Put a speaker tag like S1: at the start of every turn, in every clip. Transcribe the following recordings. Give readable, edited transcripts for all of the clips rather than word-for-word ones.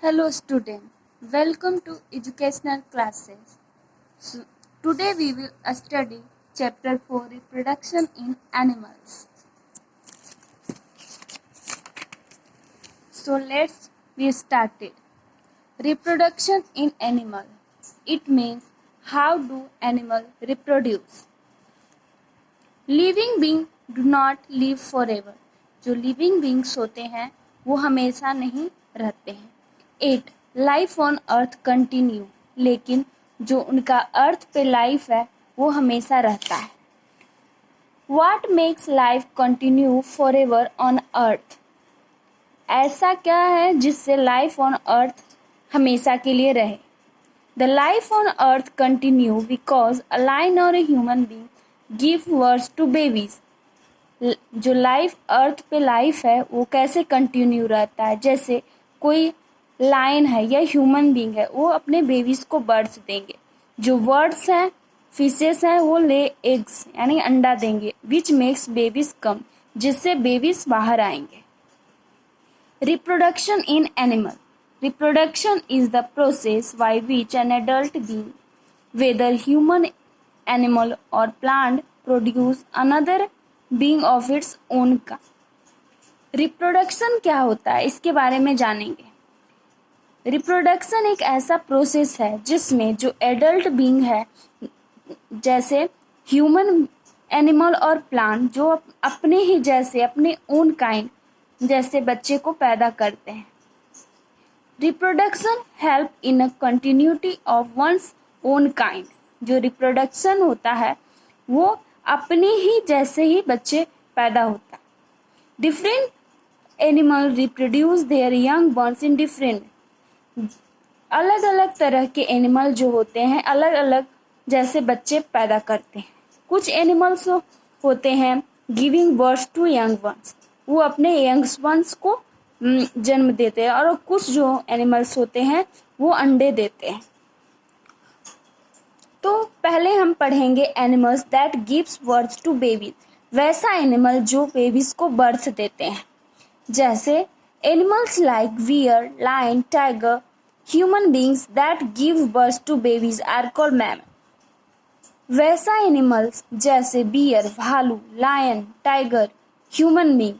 S1: Hello student, welcome to educational classes. Today we will study chapter 4 reproduction in animals. So let's be started. Reproduction in animal. It means how do animal reproduce. Living being do not live forever. जो living beings होते हैं वो हमेशा नहीं रहते हैं. 8. Life on earth continue. लेकिन जो उनका अर्थ पे लाइफ है वो हमेशा रहता है. What makes life continue forever on earth? ऐसा क्या है जिससे लाइफ ऑन अर्थ हमेशा के लिए रहे. The life on earth continue because a lion or a human being give birth to babies. जो लाइफ अर्थ पे लाइफ है वो कैसे कंटिन्यू रहता है. जैसे कोई लायन है या ह्यूमन बींग है वो अपने बेबीज को बर्थ देंगे. जो बर्ड्स हैं फिशेस हैं वो ले एग्स यानी अंडा देंगे विच मेक्स बेबीज कम जिससे बेबीज बाहर आएंगे. Reproduction in animal. Reproduction is the process by which an adult being whether human animal or plant produce another being of its own का. रिप्रोडक्शन क्या होता है इसके बारे में जानेंगे. रिप्रोडक्शन एक ऐसा प्रोसेस है जिसमें जो एडल्ट बीइंग है जैसे ह्यूमन एनिमल और प्लांट जो अपने ही जैसे अपने ओन काइंड जैसे बच्चे को पैदा करते हैं. Reproduction help in a continuity of one's own kind. जो रिप्रोडक्शन होता है वो अपने ही जैसे ही बच्चे पैदा होता है. Different animal reproduce there young birds in different. अलग अलग तरह के एनिमल जो होते हैं अलग अलग जैसे बच्चे पैदा करते हैं. कुछ एनिमल्स होते हैं giving birth to young ones. वो अपने यंग वंस को जन्म देते हैं. और कुछ जो एनिमल्स होते हैं वो अंडे देते हैं. तो पहले हम पढ़ेंगे animals that gives birth to babies. वैसा एनिमल जो बेबीज को बर्थ देते हैं. जैसे animals like deer, lion, tiger, human beings that give birth to babies are called mammal. वैसा एनिमल्स जैसे बियर, भालू, लायन, टाइगर, ह्यूमन बींग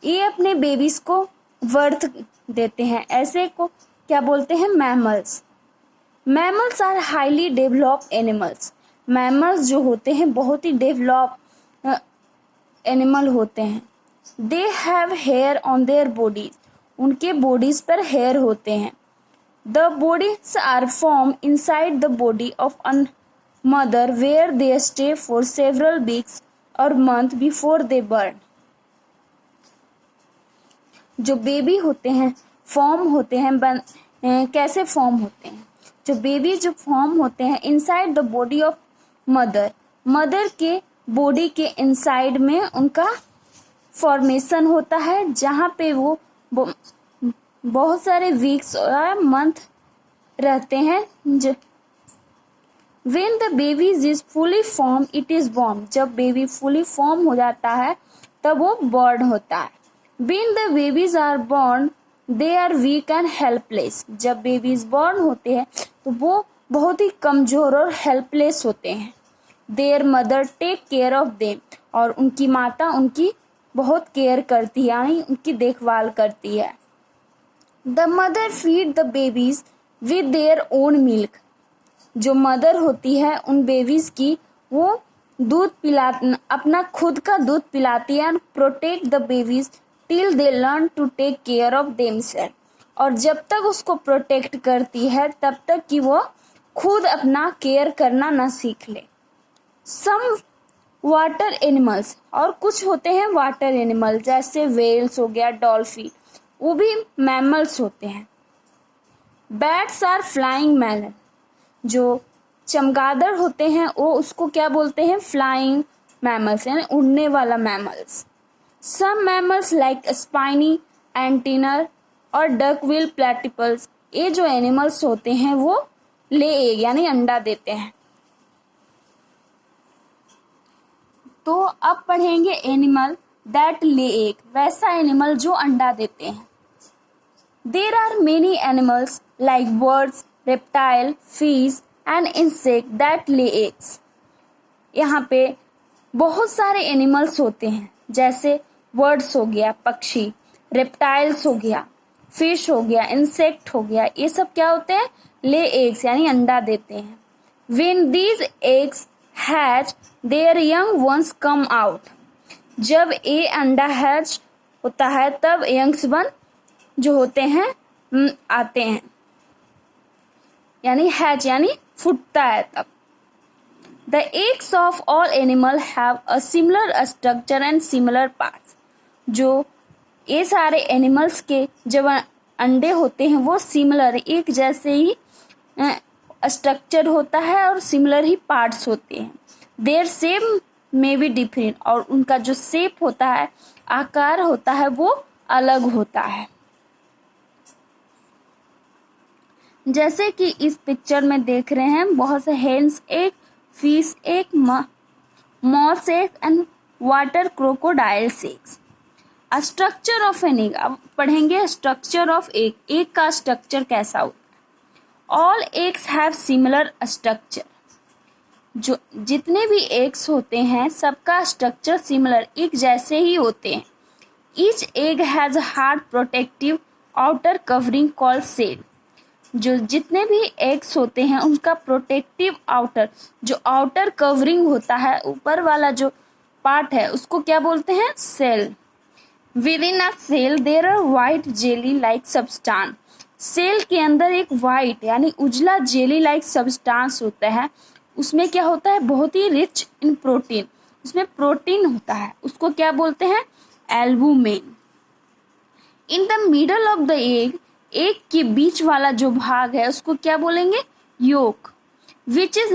S1: ये अपने बेबीज को बर्थ देते हैं. ऐसे को क्या बोलते हैं mammals. Mammals are highly developed animals. Mammals जो होते हैं बहुत ही डेवलप एनिमल होते हैं. They have hair on their bodies. उनके बॉडीज पर हेयर होते हैं. The bodies are form inside the body of a mother where they stay for several weeks और मंथ बिफोर दे बर्न. जो बेबी होते हैं फॉर्म होते हैं कैसे फॉर्म होते हैं. जो बेबी जो फॉर्म होते हैं inside the body of mother. Mother के बॉडी के इनसाइड में उनका फॉर्मेशन होता है जहाँ पे वो बहुत सारे वीक्स और मंथ रहते हैं. When the baby is fully formed, it is born. जब बेबी फुली फॉर्म हो जाता है तब वो बॉर्न होता है. When the babies are born, they are weak and helpless. जब बेबीज बॉर्न होते हैं तो वो बहुत ही कमजोर और हेल्पलेस होते हैं. Their mother take care of them. और उनकी माता उनकी बहुत केयर करती है यानी उनकी देखभाल करती है. The mother feed the babies with their own milk. जो मदर होती है उन बेबीज की वो दूध पिला अपना खुद का दूध पिलाती है. Protect the babies till they learn to take care of themself. और जब तक उसको प्रोटेक्ट करती है तब तक कि वो खुद अपना केयर करना ना सीख ले. Some water animals. और कुछ होते हैं वाटर एनिमल जैसे वेल्स हो गया, डॉल्फिन वो भी मैमल्स होते हैं. Bats are flying mammal. जो चमगादड़ होते हैं वो उसको क्या बोलते हैं फ्लाइंग मैमल्स यानी उड़ने वाला मैमल्स. सम मैमल्स लाइक स्पाइनी एंटीनर और डकविल प्लेटिपल्स ये जो एनिमल्स होते हैं वो ले एग यानी अंडा देते हैं. तो अब पढ़ेंगे एनिमल दैट ले एग. वैसा एनिमल जो अंडा देते हैं. There are many animals like birds, reptile, fish and insect that lay eggs. यहाँ पे बहुत सारे एनिमल्स होते हैं, जैसे बर्ड्स हो गया पक्षी, रेप्टाइल्स हो गया, फिश हो गया, इंसेक्ट हो गया, ये सब क्या होते हैं, ले एग्स यानी अंडा देते हैं. When these eggs hatch, their young ones come out. जब ये अंडा हैच होता है तब यंग्स वन जो होते हैं आते हैं, यानी हैच यानी फूटता है तब. The eggs of all animal have a similar structure and similar parts. जो ये सारे एनिमल्स के जब अंडे होते हैं वो सिमिलर एक जैसे ही स्ट्रक्चर होता है और सिमिलर ही पार्ट्स होते हैं. देयर शेप में भी डिफरेंट, और उनका जो शेप होता है, आकार होता है, वो अलग होता है. जैसे कि इस पिक्चर में देख रहे हैं बहुत से hens egg, fish egg, moths egg and water crocodiles eggs. Structure of an egg, अब पढ़ेंगे स्ट्रक्चर ऑफ एग. एग का स्ट्रक्चर कैसा होता है. All eggs have similar structure. जो जितने भी एग्स होते हैं सबका स्ट्रक्चर सिमिलर एक जैसे ही होते हैं. Each egg has hard protective outer covering called shell. जो जितने भी एग्स होते हैं उनका प्रोटेक्टिव आउटर, जो आउटर कवरिंग होता है, ऊपर वाला जो पार्ट है उसको क्या बोलते हैं, shell. Within a shell there are white jelly like substance. Shell के अंदर एक व्हाइट यानी उजला जेली लाइक सब्सटेंस होता है. उसमें क्या होता है, बहुत ही रिच इन प्रोटीन, उसमें प्रोटीन होता है, उसको क्या बोलते हैं, albumin. In the middle of the egg, egg के बीच वाला जो भाग है उसको क्या बोलेंगे, yolk. Which is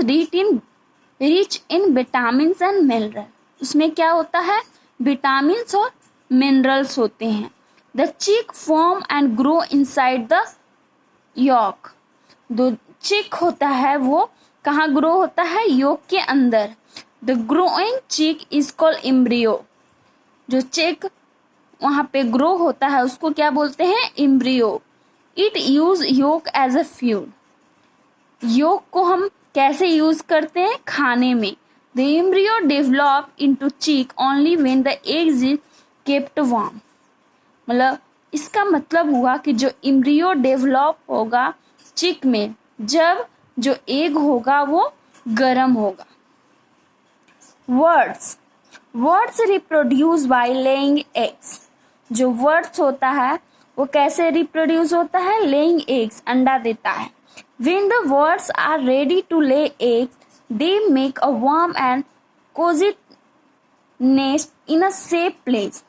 S1: rich in vitamin and mineral. उसमें क्या होता है, विटामिन और मिनरल्स होते हैं. The chick form and grow inside the yolk. जो चिक होता है वो कहाँ ग्रो होता है, योक के अंदर. द ग्रोइंग चिक इज कॉल्ड एम्ब्रियो. जो चिक वहां पे ग्रो होता है उसको क्या बोलते हैं, embryo. It use yolk as a fuel. Yolk को हम कैसे यूज करते हैं, खाने में. The embryo develop into chick only when the eggs is kept warm. मतलब इसका मतलब हुआ कि जो एम्ब्रियो डेवलप होगा चिक में जब जो एग होगा वो गर्म होगा. Words reproduce by laying eggs. जो वर्ड्स होता है वो कैसे रिप्रोड्यूस होता है, लेइंग एग्स, अंडा देता है. When the birds are ready to lay eggs they make a warm and cosy nest in a safe place.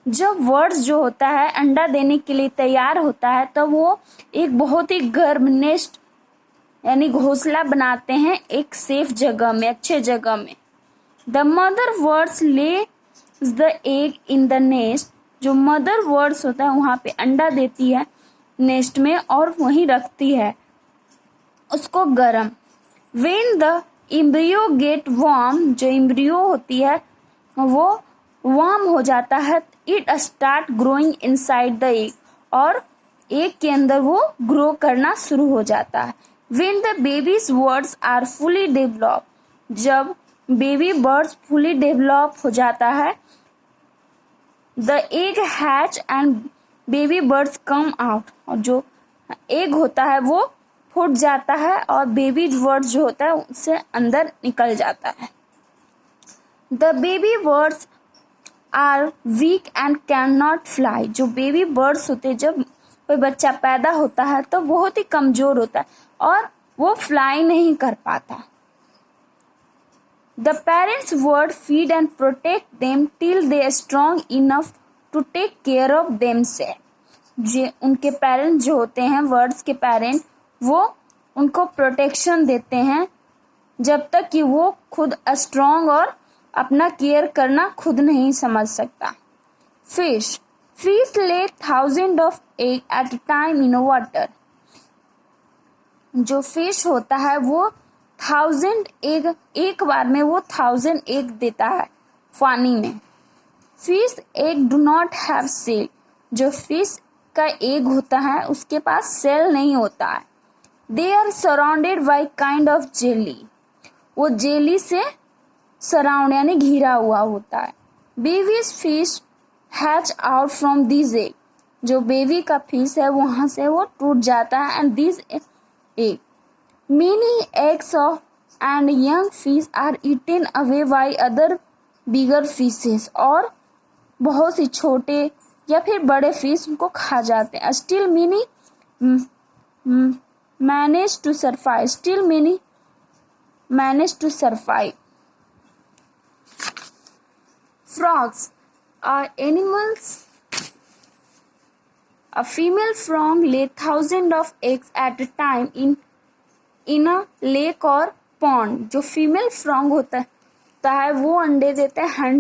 S1: जब वर्ड्स जो होता है अंडा देने के लिए तैयार होता है तब वो एक बहुत ही गर्म नेस्ट यानी घोंसला बनाते हैं एक सेफ जगह में, अच्छे जगह में. द मदर वर्ड्स ले the egg in the nest. जो मदर वर्ड्स होता है वहां पे अंडा देती है नेस्ट में और वहीं रखती है उसको गरम. When the embryo get warm, जो एम्ब्रियो होती है वो वार्म हो जाता है, it start growing inside the egg, और एग के अंदर वो ग्रो करना शुरू हो जाता है. When the babies birds are fully develop, जब बेबी बर्ड्स फुली डेवलप हो जाता है, the egg hatch and baby birds come out. और जो एग होता है वो फूट जाता है और बेबी बर्ड्स जो होता है उससे अंदर निकल जाता है. The baby birds are weak and can not fly. जो बेबी बर्ड्स होते हैं जब कोई बच्चा पैदा होता है तो बहुत ही कमजोर होता है और वो फ्लाई नहीं कर पाता. The parents would feed and protect them till they are strong enough to take care of themselves. जे उनके पेरेंट्स जो होते हैं, वर्ड्स के पेरेंट, वो उनको प्रोटेक्शन देते हैं जब तक कि वो खुद स्ट्रॉन्ग और अपना केयर करना खुद नहीं समझ सकता. Fish lay 1000 of egg at a time in water. जो फिश होता है वो 1000 एग, एक बार में वो 1000 एग देता है पानी में. Fish egg do not have shell. जो फिश का एग होता है उसके पास सेल नहीं होता है। They are surrounded by kind of jelly, वो जेली से सराउंड यानी घिरा हुआ होता है। Babies fish hatch out from this egg, जो बेबी का फिश है वहां से वो टूट जाता है। And this egg many eggs of and young fish are eaten away by other bigger fishes, और बहुत सी छोटे या फिर बड़े फिश उनको खा जाते हैं। Still many manage to survive, still many manage to survive. Frogs are animals. A female frog lays thousands of eggs at a time in a lake or pond. जो फीमेल फ्रॉग होता है वो अंडे देते हैं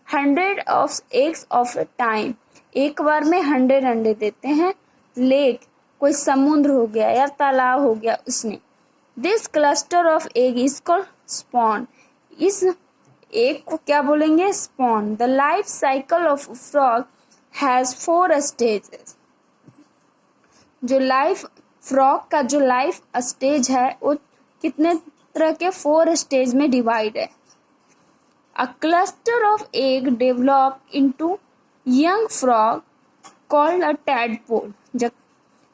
S1: 100 of eggs of a time, एक बार में 100 अंडे देते हैं। लेक कोई समुद्र हो गया या तालाब हो गया उसमें। This cluster of egg is called spawn, इस एग को क्या बोलेंगे? Spawn. The life cycle of frog has 4 stages, जो लाइफ फ्रॉग का जो लाइफ स्टेज है वो कितने तरह के 4 स्टेज में डिवाइड है। A cluster of egg develop into young frog called a tadpole, जब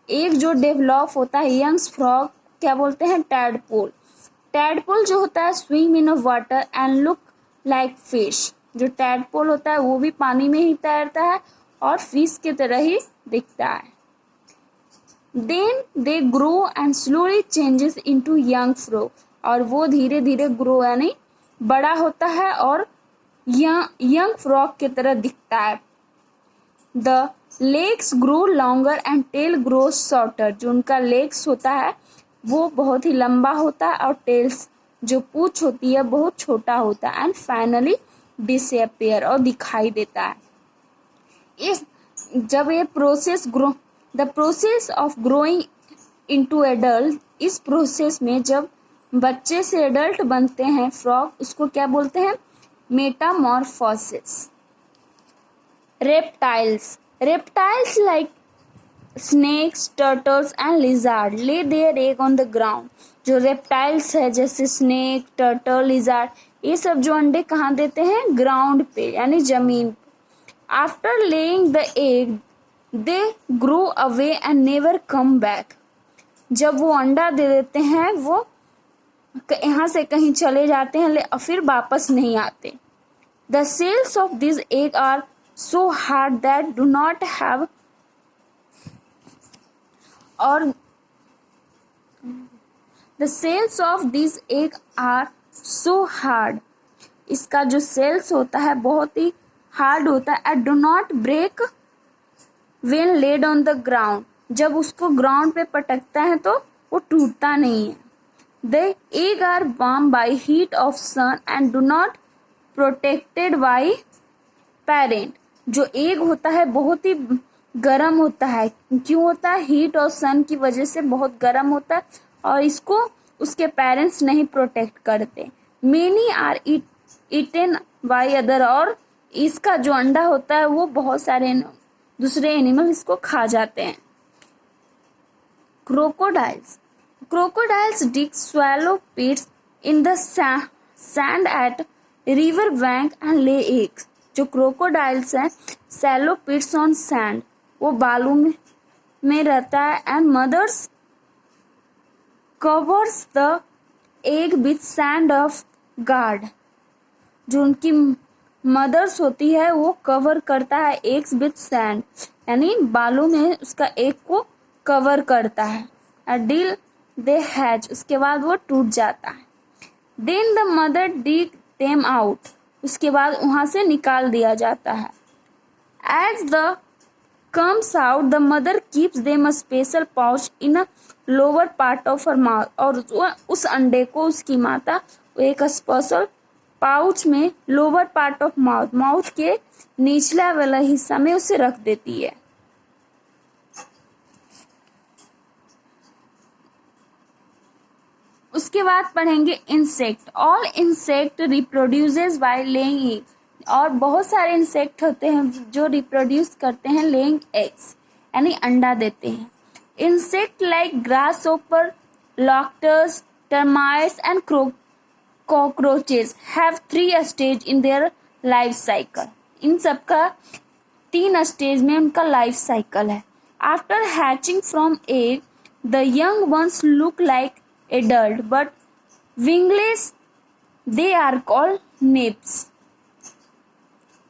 S1: एग जो डेवलप होता है यंग फ्रॉग क्या बोलते हैं? टैडपोल। टैडपोल जो होता है swim in a water and look like fish, जो टैडपोल होता है वो भी पानी में ही तैरता है और फिश की तरह ही दिखता है। Then they grow and slowly changes into young frog, और वो धीरे धीरे ग्रो यानी बड़ा होता है और यंग फ्रॉग की तरह दिखता है। The legs grow longer and tail grow shorter, जो उनका लेग्स होता है वो बहुत ही लंबा होता है और टेल्स जो पूंछ होती है बहुत छोटा होता है। एंड फाइनली डिसअपियर, और दिखाई देता है। इस जब ये process grow the process of growing into adult, इस प्रोसेस में जब बच्चे से एडल्ट बनते हैं फ्रॉग, उसको क्या बोलते हैं? Metamorphosis. Reptiles like snakes, turtles and lizard lay their egg on the ground, जो रेप्टाइल्स है जैसे स्नेक, टर्टल, लिजार्ड, ये सब जो अंडे कहाँ देते हैं? ग्राउंड पे यानी जमीन पे। After laying the egg they grow away and never come back, जब वो अंडा दे देते हैं वो यहाँ से कहीं चले जाते हैं और फिर वापस नहीं आते। The shells of this egg are so hard that do not have, और the shells of this egg are so hard, इसका जो सेल्स होता है बहुत ही हार्ड होता है। And do not break when laid on the ground, जब उसको ग्राउंड पे पटकता है तो वो टूटता नहीं है। The egg are warm by heat of sun and do not protected by parent, जो एग होता है बहुत ही गर्म होता है। क्यों होता है? हीट और सन की वजह से बहुत गर्म होता है और इसको उसके पेरेंट्स नहीं प्रोटेक्ट करते। Many are eaten by other, और इसका जो अंडा होता है वो बहुत सारे दूसरे एनिमल इसको खा जाते हैं। Crocodiles dig swallow pits in the sand at river bank and lay eggs, जो क्रोकोडाइल्स हैं सैलो पिट्स ऑन सैंड, वो बालू में रहता है। And mothers covers the egg with sand of guard, जो उनकी मदर्स होती है वो कवर करता है एग्स विथ सैंड, यानी बालू में उसका एग को कवर करता है। डील दे हैच, उसके बाद वो टूट जाता है। Then the mother dig them out, उसके बाद वहां से निकाल दिया जाता है। As the comes out, the mother keeps them a special pouch in a lower part of her mouth, और उस अंडे को उसकी माता एक स्पेशल पाउच में लोअर पार्ट ऑफ माउथ के निचला वाला हिस्सा में उसे रख देती है। उसके बाद पढ़ेंगे insect. All insect reproduces by laying egg, और बहुत सारे इंसेक्ट होते हैं जो रिप्रोड्यूस करते हैं लेइंग एग्स। यानी अंडा देते हैं। Insect like grasshopper, locusts, termites and cockroaches have 3 stage in their life cycle. इन सब का 3 स्टेज में उनका लाइफ साइकिल है। After hatching from egg the young ones look like adult but wingless, they are called nymphs.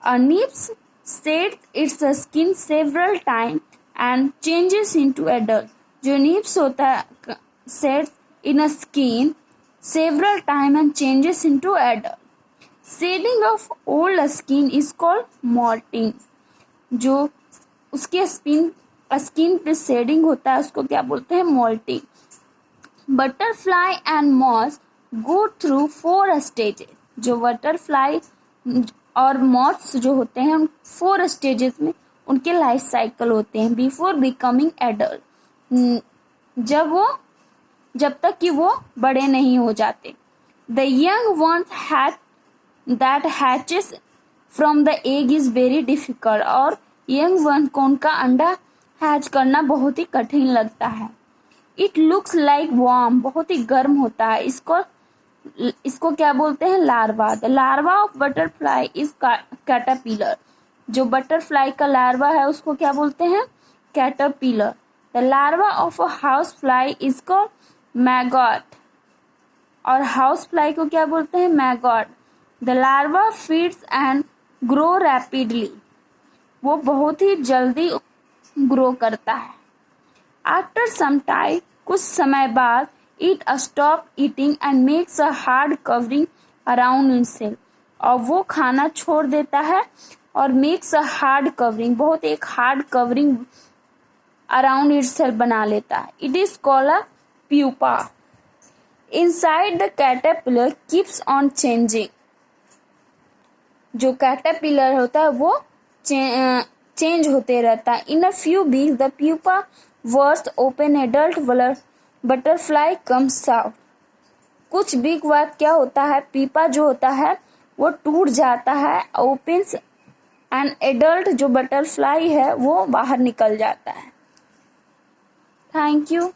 S1: A nymph sheds its skin several times and changes into adult. जो nymphs होता है sheds in a skin several times and changes into adult. Shedding of old skin is called molting. जो उसके skin पे shading होता है उसको क्या बोलते हैं? Moulting. Butterfly and moth go through 4 stages. जो बटरफ्लाई और मॉथ्स जो होते हैं 4 स्टेजेस में उनके लाइफ साइकिल होते हैं बिफोर बिकमिंग एडल्ट, जब तक कि वो बड़े नहीं हो जाते। The young one that hatches from the egg is very difficult. और यंग वन को उनका अंडा हैच करना बहुत ही कठिन लगता है। इट लुक्स लाइक वार्म, बहुत ही गर्म होता है। इसको क्या बोलते हैं? Larva. The larva of butterfly is caterpillar. जो बटरफ्लाई का लार्वा है उसको क्या बोलते हैं? Caterpillar. The larva of a house fly is called maggot. और हाउस फ्लाई को क्या बोलते हैं? Maggot. The larva feeds and grow rapidly. वो बहुत ही जल्दी ग्रो करता है। आफ्टर सम टाइम, कुछ समय बाद, it stop eating and makes a hard covering around itself. और वो खाना छोड़ देता है और मेक्स अ हार्ड कवरिंग, बहुत एक हार्ड कवरिंग अराउंड इटसेल्फ बना लेता है। It is called a pupa. Inside the caterpillar keeps on changing. जो कैटरपिलर होता है वो चेंज होते रहता है। In a few weeks the pupa वर्स open, adult butterfly comes out. कुछ वीक बाद क्या होता है? पीपा जो होता है वो टूट जाता है, ओपन्स, एंड एडल्ट जो बटरफ्लाई है वो बाहर निकल जाता है। Thank you.